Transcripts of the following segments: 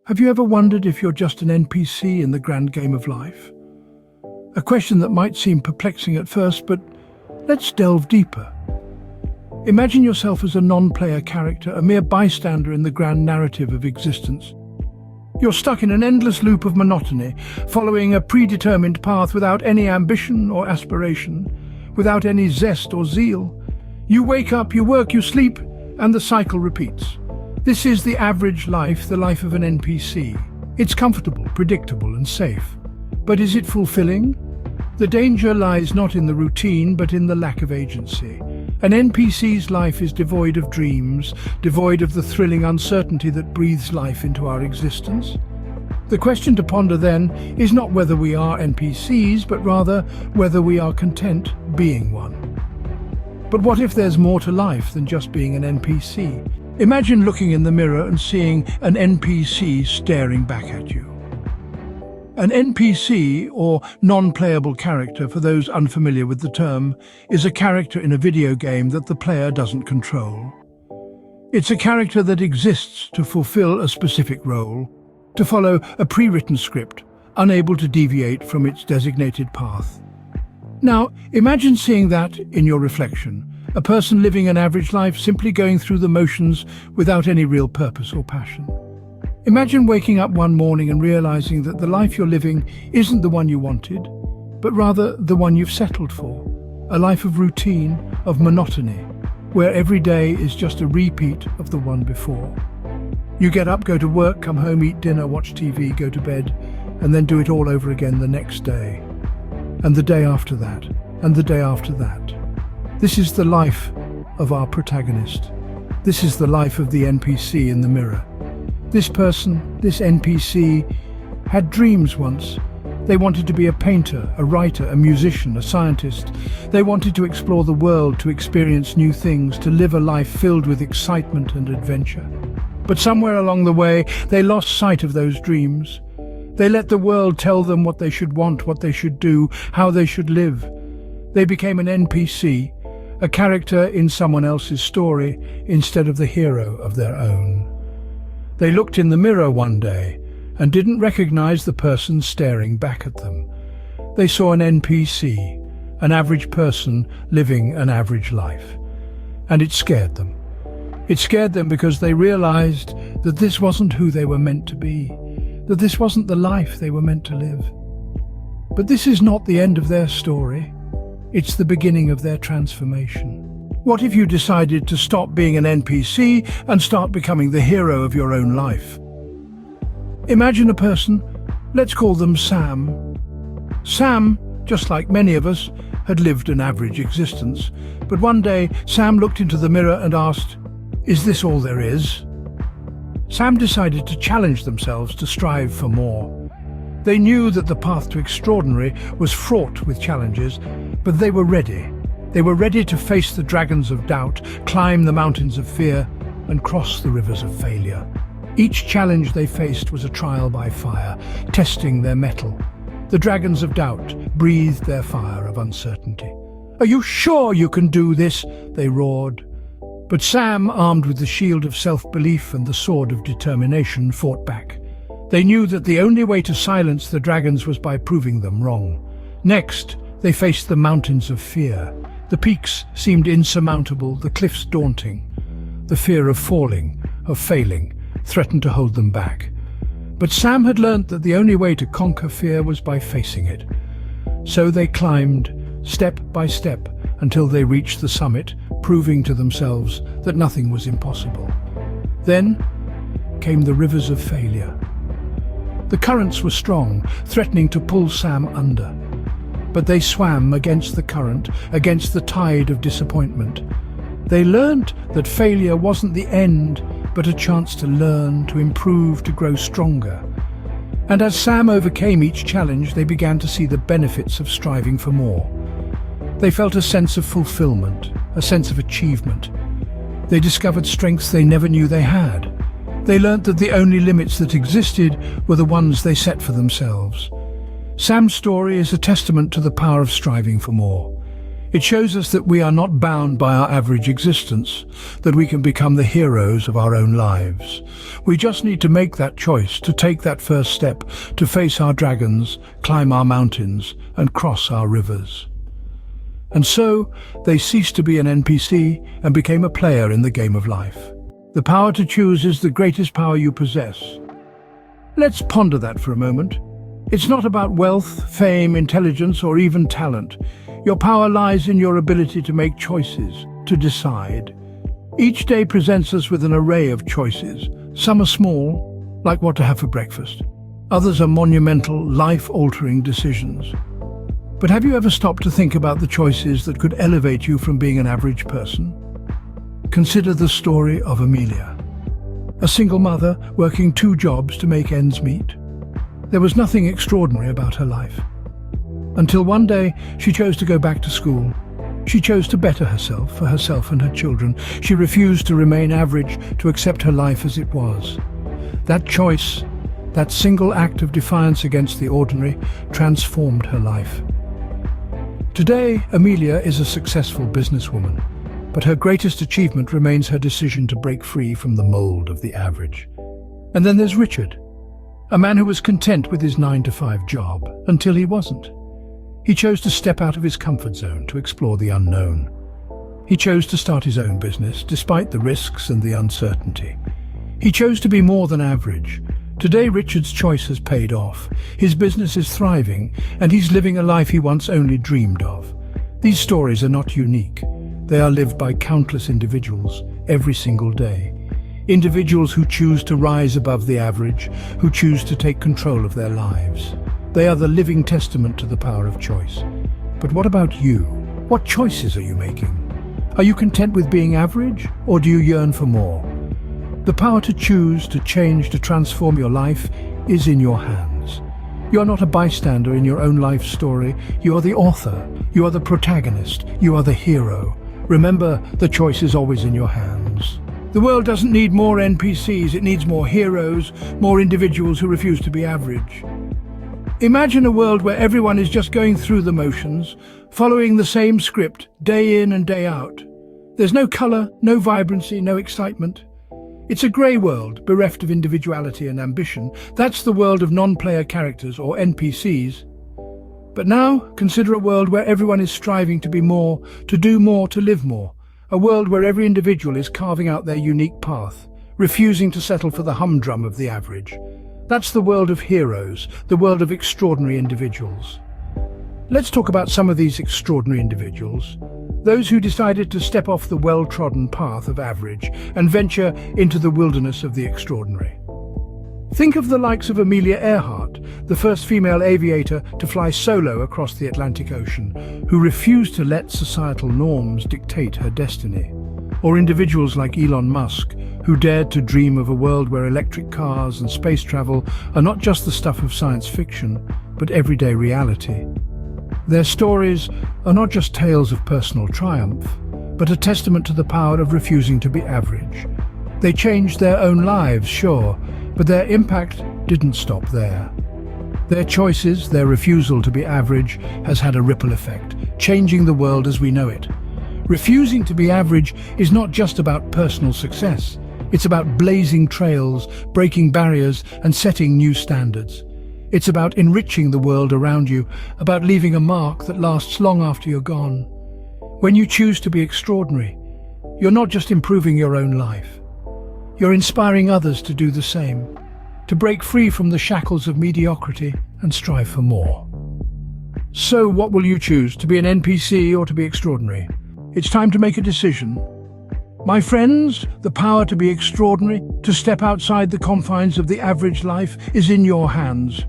Have you ever wondered if you're just an NPC in the grand game of life? A question that might seem perplexing at first, but let's delve deeper. Imagine yourself as a non-player character, a mere bystander in the grand narrative of existence. You're stuck in an endless loop of monotony, following a predetermined path without any ambition or aspiration, without any zest or zeal. You wake up, you work, you sleep, and the cycle repeats. This is the average life, the life of an NPC. It's comfortable, predictable, and safe. But is it fulfilling? The danger lies not in the routine, but in the lack of agency. An NPC's life is devoid of dreams, devoid of the thrilling uncertainty that breathes life into our existence. The question to ponder then is not whether we are NPCs, but rather whether we are content being one. But what if there's more to life than just being an NPC? Imagine looking in the mirror and seeing an NPC staring back at you. An NPC, or non-playable character for those unfamiliar with the term, is a character in a video game that the player doesn't control. It's a character that exists to fulfill a specific role, to follow a pre-written script, unable to deviate from its designated path. Now, imagine seeing that in your reflection, a person living an average life simply going through the motions without any real purpose or passion. Imagine waking up one morning and realizing that the life you're living isn't the one you wanted, but rather the one you've settled for. A life of routine, of monotony, where every day is just a repeat of the one before. You get up, go to work, come home, eat dinner, watch TV, go to bed, and then do it all over again the next day. And the day after that, and the day after that. This is the life of our protagonist. This is the life of the NPC in the mirror. This person, this NPC, had dreams once. They wanted to be a painter, a writer, a musician, a scientist. They wanted to explore the world, to experience new things, to live a life filled with excitement and adventure. But somewhere along the way, they lost sight of those dreams. They let the world tell them what they should want, what they should do, how they should live. They became an NPC, a character in someone else's story, instead of the hero of their own. They looked in the mirror one day and didn't recognize the person staring back at them. They saw an NPC, an average person living an average life. And it scared them. It scared them because they realized that this wasn't who they were meant to be, that this wasn't the life they were meant to live. But this is not the end of their story. It's the beginning of their transformation. What if you decided to stop being an NPC and start becoming the hero of your own life? Imagine a person, let's call them Sam. Sam, just like many of us, had lived an average existence. But one day, Sam looked into the mirror and asked, "Is this all there is?" Sam decided to challenge themselves to strive for more. They knew that the path to extraordinary was fraught with challenges, but they were ready. They were ready to face the dragons of doubt, climb the mountains of fear, and cross the rivers of failure. Each challenge they faced was a trial by fire, testing their mettle. The dragons of doubt breathed their fire of uncertainty. "Are you sure you can do this?" they roared. But Sam, armed with the shield of self-belief and the sword of determination, fought back. They knew that the only way to silence the dragons was by proving them wrong. Next, they faced the mountains of fear. The peaks seemed insurmountable, the cliffs daunting. The fear of falling, of failing, threatened to hold them back. But Sam had learnt that the only way to conquer fear was by facing it. So they climbed, step by step, until they reached the summit, proving to themselves that nothing was impossible. Then came the rivers of failure. The currents were strong, threatening to pull Sam under. But they swam against the current, against the tide of disappointment. They learnt that failure wasn't the end, but a chance to learn, to improve, to grow stronger. And as Sam overcame each challenge, they began to see the benefits of striving for more. They felt a sense of fulfillment, a sense of achievement. They discovered strengths they never knew they had. They learnt that the only limits that existed were the ones they set for themselves. Sam's story is a testament to the power of striving for more. It shows us that we are not bound by our average existence, that we can become the heroes of our own lives. We just need to make that choice, to take that first step, to face our dragons, climb our mountains, and cross our rivers. And so, they ceased to be an NPC and became a player in the game of life. The power to choose is the greatest power you possess. Let's ponder that for a moment. It's not about wealth, fame, intelligence, or even talent. Your power lies in your ability to make choices, to decide. Each day presents us with an array of choices. Some are small, like what to have for breakfast. Others are monumental, life-altering decisions. But have you ever stopped to think about the choices that could elevate you from being an average person? Consider the story of Amelia, a single mother working 2 jobs to make ends meet. There was nothing extraordinary about her life. Until one day, she chose to go back to school. She chose to better herself, for herself and her children. She refused to remain average, to accept her life as it was. That choice, that single act of defiance against the ordinary, transformed her life. Today, Amelia is a successful businesswoman, but her greatest achievement remains her decision to break free from the mold of the average. And then there's Richard, a man who was content with his 9-to-5 job, until he wasn't. He chose to step out of his comfort zone to explore the unknown. He chose to start his own business, despite the risks and the uncertainty. He chose to be more than average. Today, Richard's choice has paid off. His business is thriving, and he's living a life he once only dreamed of. These stories are not unique. They are lived by countless individuals, every single day. Individuals who choose to rise above the average, who choose to take control of their lives. They are the living testament to the power of choice. But what about you? What choices are you making? Are you content with being average, or do you yearn for more? The power to choose, to change, to transform your life is in your hands. You are not a bystander in your own life story. You are the author. You are the protagonist. You are the hero. Remember, the choice is always in your hands. The world doesn't need more NPCs. It needs more heroes, more individuals who refuse to be average. Imagine a world where everyone is just going through the motions, following the same script, day in and day out. There's no color, no vibrancy, no excitement. It's a grey world, bereft of individuality and ambition. That's the world of non-player characters, or NPCs. But now, consider a world where everyone is striving to be more, to do more, to live more. A world where every individual is carving out their unique path, refusing to settle for the humdrum of the average. That's the world of heroes, the world of extraordinary individuals. Let's talk about some of these extraordinary individuals. Those who decided to step off the well-trodden path of average and venture into the wilderness of the extraordinary. Think of the likes of Amelia Earhart, the first female aviator to fly solo across the Atlantic Ocean, who refused to let societal norms dictate her destiny. Or individuals like Elon Musk, who dared to dream of a world where electric cars and space travel are not just the stuff of science fiction, but everyday reality. Their stories are not just tales of personal triumph, but a testament to the power of refusing to be average. They changed their own lives, sure, but their impact didn't stop there. Their choices, their refusal to be average, has had a ripple effect, changing the world as we know it. Refusing to be average is not just about personal success. It's about blazing trails, breaking barriers, and setting new standards. It's about enriching the world around you, about leaving a mark that lasts long after you're gone. When you choose to be extraordinary, you're not just improving your own life. You're inspiring others to do the same, to break free from the shackles of mediocrity and strive for more. So what will you choose, to be an NPC or to be extraordinary? It's time to make a decision. My friends, the power to be extraordinary, to step outside the confines of the average life, is in your hands.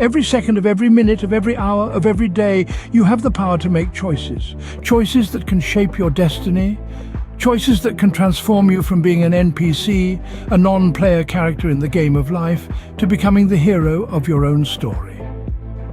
Every second of every minute of every hour of every day, you have the power to make choices. Choices that can shape your destiny. Choices that can transform you from being an NPC, a non-player character in the game of life, to becoming the hero of your own story.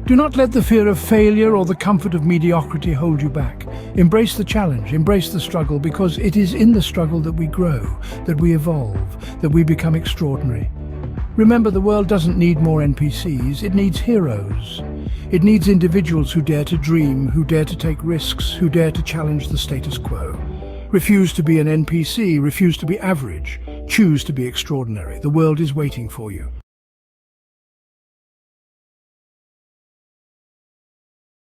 Do not let the fear of failure or the comfort of mediocrity hold you back. Embrace the challenge, embrace the struggle, because it is in the struggle that we grow, that we evolve, that we become extraordinary. Remember, the world doesn't need more NPCs, it needs heroes. It needs individuals who dare to dream, who dare to take risks, who dare to challenge the status quo. Refuse to be an NPC, refuse to be average, choose to be extraordinary. The world is waiting for you.